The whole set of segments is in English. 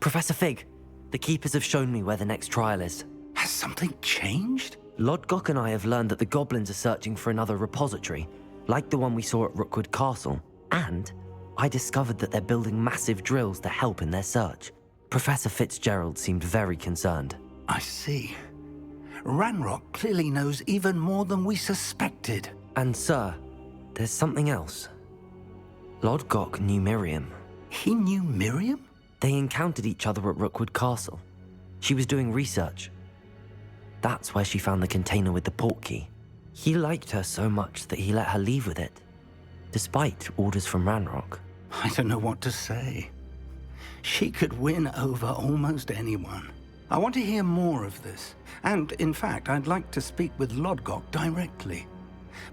Professor Fig, the Keepers have shown me where the next trial is. Has something changed? Lodgok and I have learned that the goblins are searching for another repository, like the one we saw at Rookwood Castle. And I discovered that they're building massive drills to help in their search. Professor Fitzgerald seemed very concerned. I see. Ranrock clearly knows even more than we suspected. And sir, there's something else. Lodgok knew Miriam. He knew Miriam? They encountered each other at Rookwood Castle. She was doing research. That's where she found the container with the portkey. He liked her so much that he let her leave with it, despite orders from Ranrock. I don't know what to say. She could win over almost anyone. I want to hear more of this. And, in fact, I'd like to speak with Lodgok directly.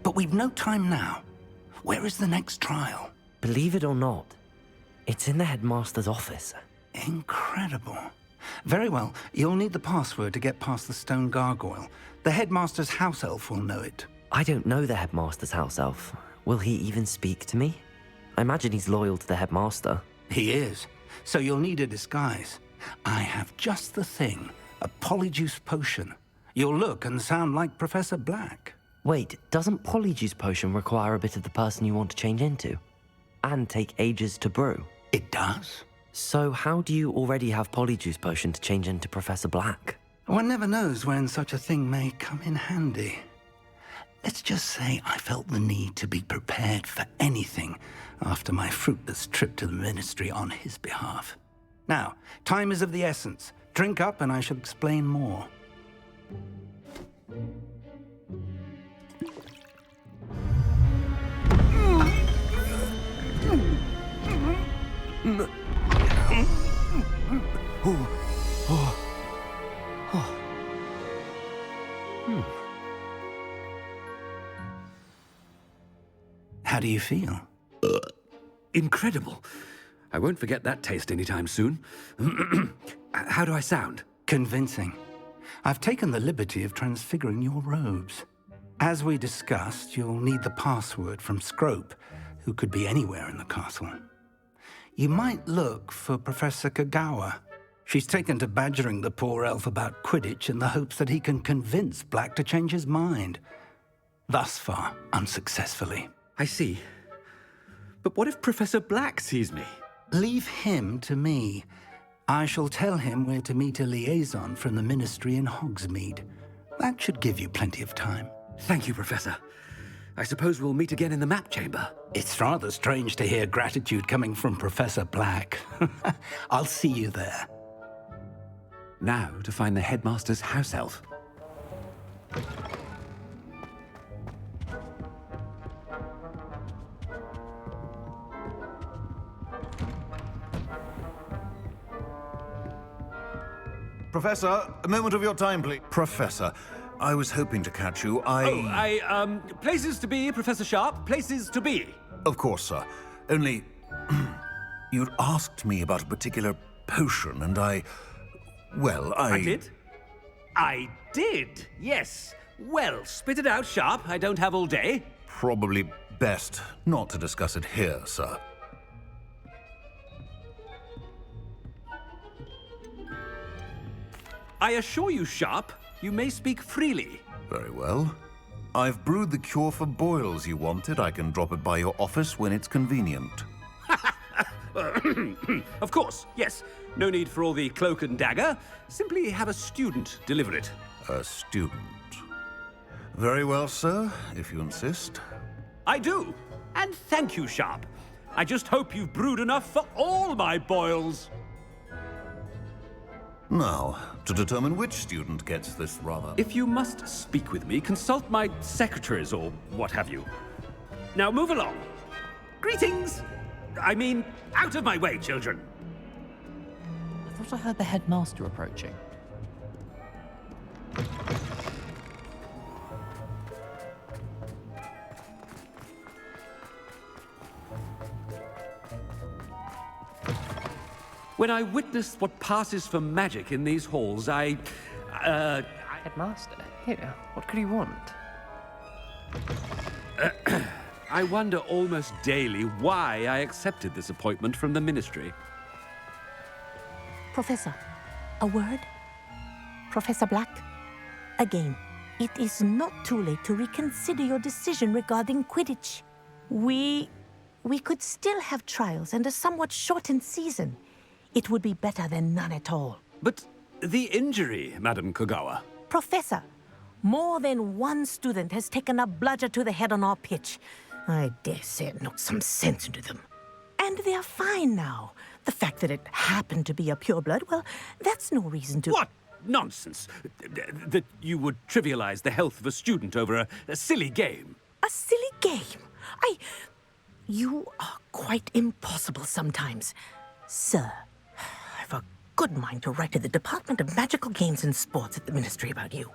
But we've no time now. Where is the next trial? Believe it or not, it's in the headmaster's office. Incredible. Very well. You'll need the password to get past the stone gargoyle. The headmaster's house elf will know it. I don't know the headmaster's house elf. Will he even speak to me? I imagine he's loyal to the headmaster. He is. So you'll need a disguise. I have just the thing. A Polyjuice potion. You'll look and sound like Professor Black. Wait, doesn't Polyjuice potion require a bit of the person you want to change into? And take ages to brew? It does. So how do you already have Polyjuice potion to change into Professor Black? One never knows when such a thing may come in handy. Let's just say I felt the need to be prepared for anything after my fruitless trip to the Ministry on his behalf. Now, time is of the essence. Drink up and I shall explain more. How do you feel? Incredible. I won't forget that taste anytime soon. How do I sound? Convincing. I've taken the liberty of transfiguring your robes. As we discussed, you'll need the password from Scrope, who could be anywhere in the castle. You might look for Professor Kagawa. She's taken to badgering the poor elf about Quidditch in the hopes that he can convince Black to change his mind. Thus far, unsuccessfully. I see. But what if Professor Black sees me? Leave him to me. I shall tell him where to meet a liaison from the Ministry in Hogsmeade. That should give you plenty of time. Thank you, Professor. I suppose we'll meet again in the map chamber. It's rather strange to hear gratitude coming from Professor Black. I'll see you there. Now to find the headmaster's house elf. Professor, a moment of your time, please. Professor, I was hoping to catch you. Places to be, Professor Sharp. Places to be. Of course, sir. Only, you'd asked me about a particular potion, and I did? I did, yes. Well, spit it out, Sharp. I don't have all day. Probably best not to discuss it here, sir. I assure you, Sharp, you may speak freely. Very well. I've brewed the cure for boils you wanted. I can drop it by your office when it's convenient. Of course, yes. No need for all the cloak and dagger. Simply have a student deliver it. A student. Very well, sir, if you insist. I do. And thank you, Sharp. I just hope you've brewed enough for all my boils. Now, to determine which student gets this rather... If you must speak with me, consult my secretaries or what have you. Now move along. Greetings! I mean, out of my way, children. I thought I heard the headmaster approaching. When I witnessed what passes for magic in these halls, Headmaster? Here, what could he want? I wonder almost daily why I accepted this appointment from the Ministry. Professor, a word? Professor Black? Again, it is not too late to reconsider your decision regarding Quidditch. We could still have trials and a somewhat shortened season. It would be better than none at all. But the injury, Madam Kogawa. Professor, more than one student has taken a bludger to the head on our pitch. I dare say it knocked some sense into them. And they are fine now. The fact that it happened to be a pureblood, well, that's no reason to... What nonsense! That you would trivialize the health of a student over a silly game. A silly game? You are quite impossible sometimes. Sir, I've a good mind to write to the Department of Magical Games and Sports at the Ministry about you.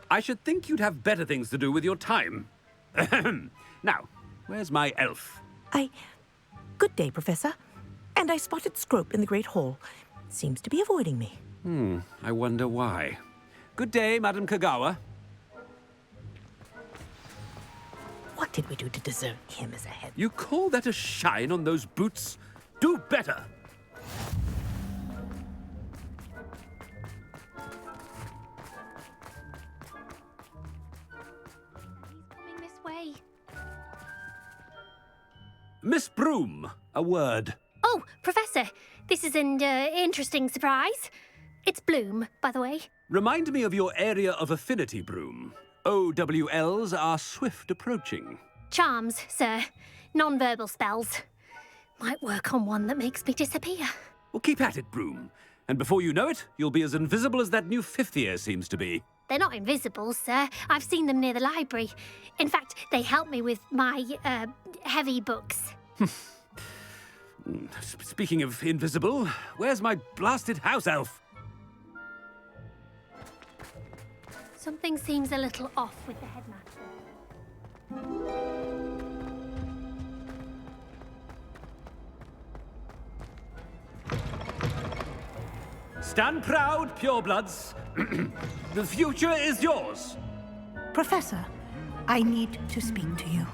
I should think you'd have better things to do with your time. Ahem. Now, where's my elf? Good day, Professor. And I spotted Scrope in the Great Hall. Seems to be avoiding me. I wonder why. Good day, Madam Kogawa. What did we do to deserve him as a head? You call that a shine on those boots? Do better! Coming this way. Miss Broom, a word. Oh, Professor, this is an interesting surprise. It's Bloom, by the way. Remind me of your area of affinity, Broom. OWLs are swift approaching. Charms, sir. Non-verbal spells. Might work on one that makes me disappear. Well, keep at it, Broom. And before you know it, you'll be as invisible as that new fifth year seems to be. They're not invisible, sir. I've seen them near the library. In fact, they help me with my, heavy books. Speaking of invisible, where's my blasted house elf? Something seems a little off with the headmaster. Stand proud, purebloods. The future is yours. Professor, I need to speak to you.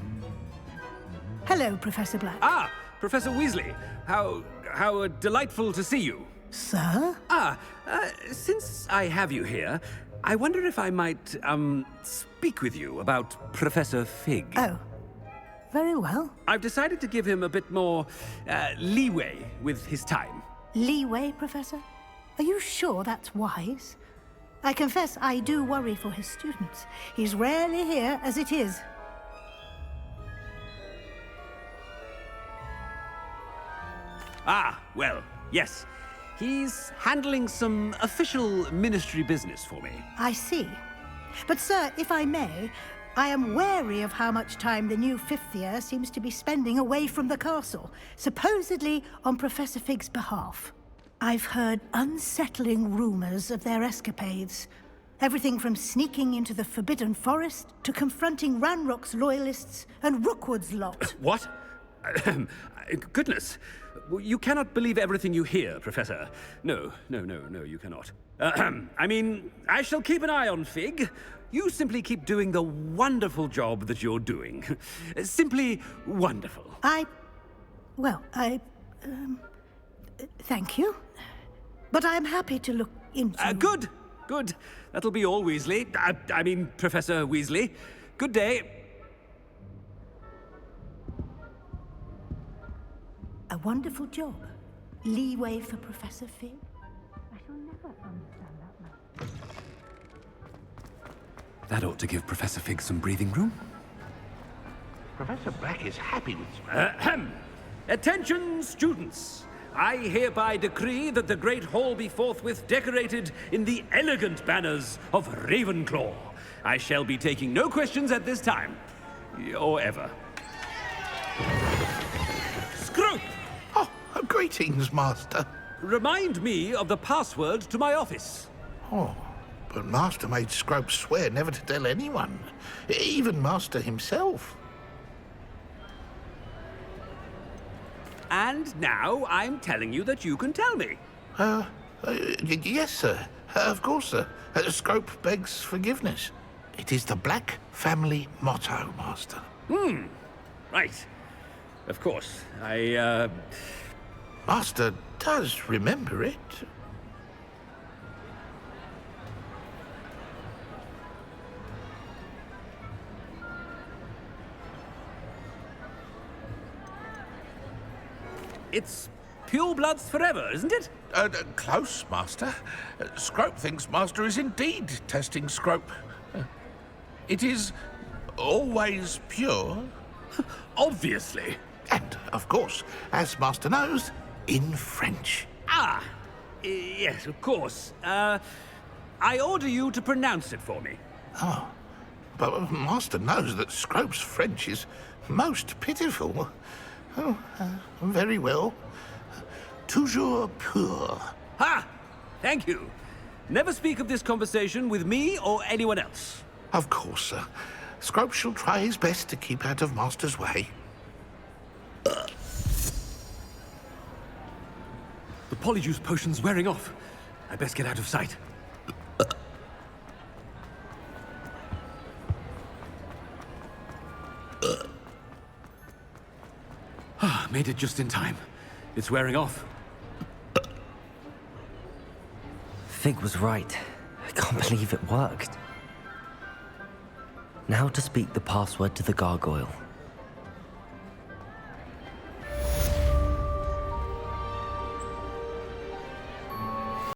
Hello, Professor Black. Ah, Professor Weasley. How delightful to see you. Sir? Since I have you here, I wonder if I might, speak with you about Professor Fig. Oh, very well. I've decided to give him a bit more, leeway with his time. Leeway, Professor? Are you sure that's wise? I confess I do worry for his students. He's rarely here as it is. Ah, well, yes. He's handling some official ministry business for me. I see. But, sir, if I may, I am wary of how much time the new fifth year seems to be spending away from the castle, supposedly on Professor Fig's behalf. I've heard unsettling rumors of their escapades. Everything from sneaking into the Forbidden Forest to confronting Ranrock's loyalists and Rookwood's lot. What? Goodness. You cannot believe everything you hear, Professor. No, you cannot. I mean, I shall keep an eye on Fig. You simply keep doing the wonderful job that you're doing. Simply wonderful. Thank you. But I'm happy to look into... Good. That'll be all, Weasley. I mean, Professor Weasley. Good day. A wonderful job. Leeway for Professor Fig. I shall never understand that man. That ought to give Professor Fig some breathing room. Professor Black is happy with... Attention, students! I hereby decree that the Great Hall be forthwith decorated in the elegant banners of Ravenclaw. I shall be taking no questions at this time. Or ever. Scrope! Oh, greetings, Master. Remind me of the password to my office. Oh, but Master made Scrope swear never to tell anyone. Even Master himself. And now I'm telling you that you can tell me. Yes, sir. Of course, sir. Scrope begs forgiveness. It is the Black family motto, Master. Right. Of course. Master does remember it. It's pure bloods forever, isn't it? Close, Master. Scrope thinks Master is indeed testing Scrope. It is always pure. Obviously. And, of course, as Master knows, in French. Ah, yes, of course. I order you to pronounce it for me. Oh, but Master knows that Scrope's French is most pitiful. Oh, very well. Toujours pur. Ha! Thank you. Never speak of this conversation with me or anyone else. Of course, sir. Scrope shall try his best to keep out of Master's way. The Polyjuice potion's wearing off. I best get out of sight. Made it just in time. It's wearing off. Fig was right. I can't believe it worked. Now to speak the password to the gargoyle.